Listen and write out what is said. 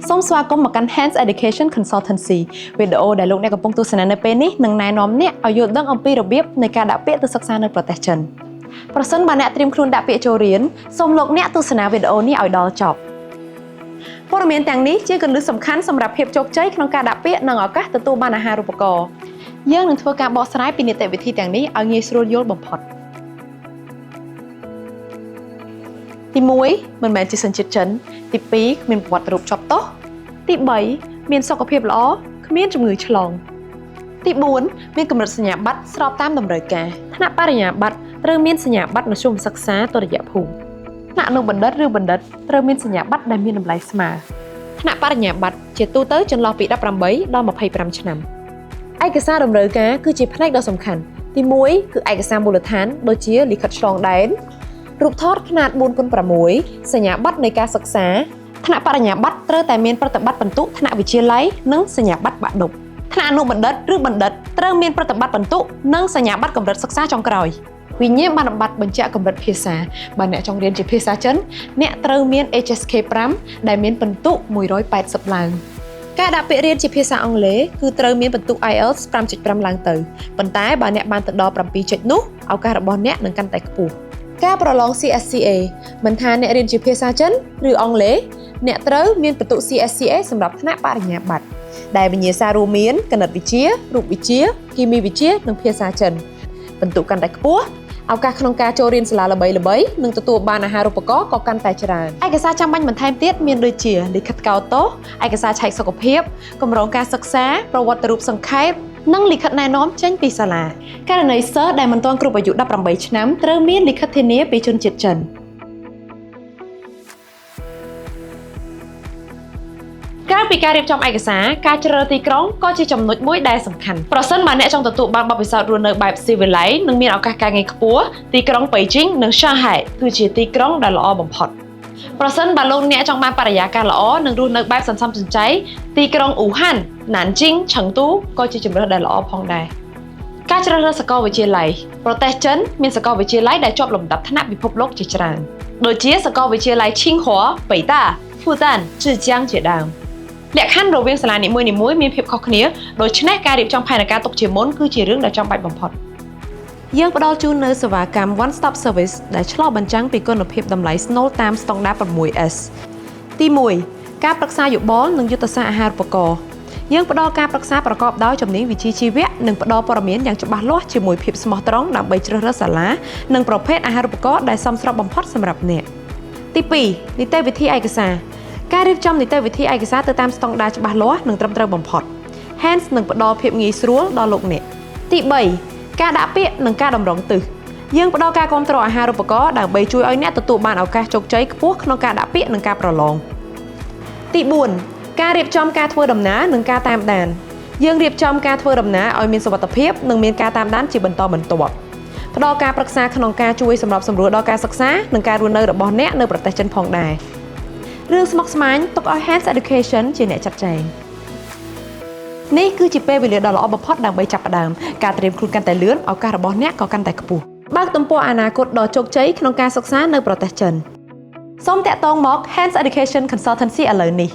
សូមស្វាគមន៍មកកាន់ Hands Education Consultancy វីដេអូដែលលោកអ្នកកំពុងទស្សនានៅពេលនេះនឹងណែនាំអ្នកឲ្យយល់ដឹងអំពីរបៀបនៃការដាក់ពាក្យទៅសិក្សានៅប្រទេសចិនប្រសិនបើអ្នកត្រៀមខ្លួនដាក់ពាក្យចូលរៀនសូមលោកអ្នកទស្សនាវីដេអូនេះឲ្យដល់ចប់ព័ត៌មានទាំងនេះជាគន្លឹះសំខាន់សម្រាប់ភាពជោគជ័យក្នុងការដាក់ពាក្យនិងឱកាសទទួលបានអាហារូបករណ៍យើងនឹងធ្វើការបកស្រាយពីនីតិវិធីទាំងនេះឲ្យងាយស្រួលយល់បំផុតទី1មិនមែនជាសញ្ជាតិចិនទី2គ្មានប្រវត្តិរូបជាប់ទោសទី3មានសុខភាពល្អគ្មានជំងឺឆ្លងទី4មានកម្រិតសញ្ញាបត្រស្របតាមតម្រូវការថ្នាក់បរិញ្ញាបត្រត្រូវមានសញ្ញាបត្រមធ្យមសិក្សាតុល្យភូមិថ្នាក់អនុបណ្ឌិតឬបណ្ឌិតត្រូវមានសញ្ញាបត្រដែលមានតម្លៃស្មើថ្នាក់បរិញ្ញាបត្រជាទូទៅចន្លោះពី18ដល់25ឆ្នាំឯកសារតម្រូវការគឺជាផ្នែកដ៏សំខាន់ទី1គឺឯកសារមូលដ្ឋានដូចជាលិខិតឆ្លងដែនរូបថតខ្នាត 4x6 សញ្ញាបត្រនៃការសិក្សាថ្នាក់បរិញ្ញាបត្រត្រូវតែមានប្រតិបត្តិបន្ទុកថ្នាក់វិទ្យាល័យនិងសញ្ញាបត្របាក់ឌុបថ្នាក់អនុបណ្ឌិតឬបណ្ឌិតត្រូវមានប្រតិបត្តិបន្ទុកនិងសញ្ញាបត្រកម្រិតសិក្សាចុងក្រោយវិញ្ញាបនបត្របញ្ជាក់កម្រិតភាសាបើអ្នកចង់រៀនជាភាសាចិនអ្នកត្រូវមាន HSK 5ដែលមានពិន្ទុ180ឡើងការដាក់ពាក្យរៀនជាភាសាអង់គ្លេសគឺត្រូវមានពិន្ទុ IELTS 5.5 ឡើងទៅប៉ុន្តែបើអ្នកបានទៅដល់7 ចុចនោះឱកាសរបស់អ្នកនឹងកាន់តែខ្ពស់ការប្រឡង CSCA មិនថាអ្នករៀនជាភាសាចិនឬអង់គ្លេសអ្នកត្រូវមានពិន្ទុ CSCA សម្រាប់ថ្នាក់បរិញ្ញាបត្រដែលវិញ្ញាសារួមមានគណិតវិទ្យារូបវិទ្យាគីមីវិទ្យានិងភាសាចិនពិន្ទុកាន់តែខ្ពស់ឱកាសក្នុងការចូលរៀនសាលាល្បីៗនិងទទួលបានអាហារូបករណ៍ក៏កាន់តែច្រើនឯកសារចាំបាច់បន្ថែមទៀតមានដូចជាលិខិតកោតទោសឯកសារឆែកសុខភាពគម្រោងការសិក្សាប្រវត្តិរូបសង្ខេបនិងលិខិតណែនាំចេញពីសាលាករណីសិស្សដែលមិនទាន់គ្រប់អាយុ18ឆ្នាំត្រូវមានលិខិតធានាពីជនជាតិចិនក្រៅពីការរៀបចំឯកសារការជ្រើសរើសទីក្រុងក៏ជាចំណុចមួយដែលសំខាន់ប្រសិនបើអ្នកចង់ទទួលបានបទពិសោធន៍រស់នៅបែបស៊ីវិល័យនិងមានឱកាសការងារខ្ពស់ទីក្រុងប៉េជីងនិងសាងហៃគឺជាទីក្រុងដែលល្អបំផុតប្រសិនបើលោកអ្នកចង់បានបរិយាកាសល្អនិងរស់នៅបែបសន្សំសំចៃទីក្រុងអ៊ូហានណានជីងឆឹងទូក៏ជាជម្រើសដែលល្អផងដែរការជ្រើសរើសសាកលវិទ្យាល័យប្រទេសចិនមានសាកលវិទ្យាល័យដែលជាប់លំដាប់ថ្នាក់ពិភពលោកជាច្រើនដូចជាសាកលវិទ្យាល័យឈិងហួបេតាហ្វូតានจื่อจียងជាដើមលក្ខខណ្ឌរវាងសាលានីមួយៗមានភាពខុសគ្នាដូច្នេះការរៀបចំផែនការទុកជាមុនគឺជារឿងដែលចាំបាច់បំផុតយើងផ្ដល់ជូននូវសេវាកម្ម One Stop Service ដែលឆ្លុះបញ្ចាំងពីគុណភាពតម្លៃស្នូលតាមស្តង់ដារ 6S ទី1ការប្រឹក្សាយោបល់និងយុទ្ធសាស្ត្រអាហារូបករណ៍យើងផ្ដល់ការប្រឹក្សាប្រកបដោយជំនាញវិជ្ជាជីវៈនិងផ្ដល់ព័ត៌មានយ៉ាងច្បាស់លាស់ជាមួយភាពស្មោះត្រង់ដើម្បីជ្រើសរើសសាលានិងប្រភេទអាហារូបករណ៍ដែលសមស្របបំផុតសម្រាប់អ្នកទី2នីតិវិធីឯកសារការរៀបចំនីតិវិធីឯកសារទៅតាមស្តង់ដារច្បាស់លាស់និងត្រឹមត្រូវបំផុត Hands នឹងផ្ដល់ភាពងាយស្រួលដល់លោកអ្នកទី3ការដាក់ពាក្យនិងការតម្រង់ទិសយើងផ្ដល់ការគាំទ្រអាហារូបករណ៍ដើម្បីជួយឲ្យអ្នកទទួលបានឱកាសជោគជ័យខ្ពស់ក្នុងការដាក់ពាក្យនិងការប្រឡងទី4ការរៀបចំការធ្វើដំណើរនិងការតាមដានយើងរៀបចំការធ្វើដំណើរឲ្យមានសុវត្ថិភាពនិងមានការតាមដានជាបន្តបន្ទាប់ផ្ដល់ការប្រឹក្សាក្នុងការជួយសម្របសម្រួលដល់ការសិក្សានិងការរស់នៅរបស់អ្នកនៅប្រទេសចិនផងដែររឿងស្មុគស្មាញទុកឲ្យ Hands Education ជាអ្នកចាត់ចែងនេះគឺជាពេលវេលាដ៏ល្អបំផុតដើម្បីចាប់ផ្ដើមការត្រៀមខ្លួនកាន់តែលឿនឱកាសរបស់អ្នកក៏កាន់តែខ្ពស់បើកទំព័រអនាគតដ៏ជោគជ័យក្នុងការសិក្សានៅប្រទេសចិនសូមតាក់ទងមក Hands Education Consultancy ឥឡូវនេះ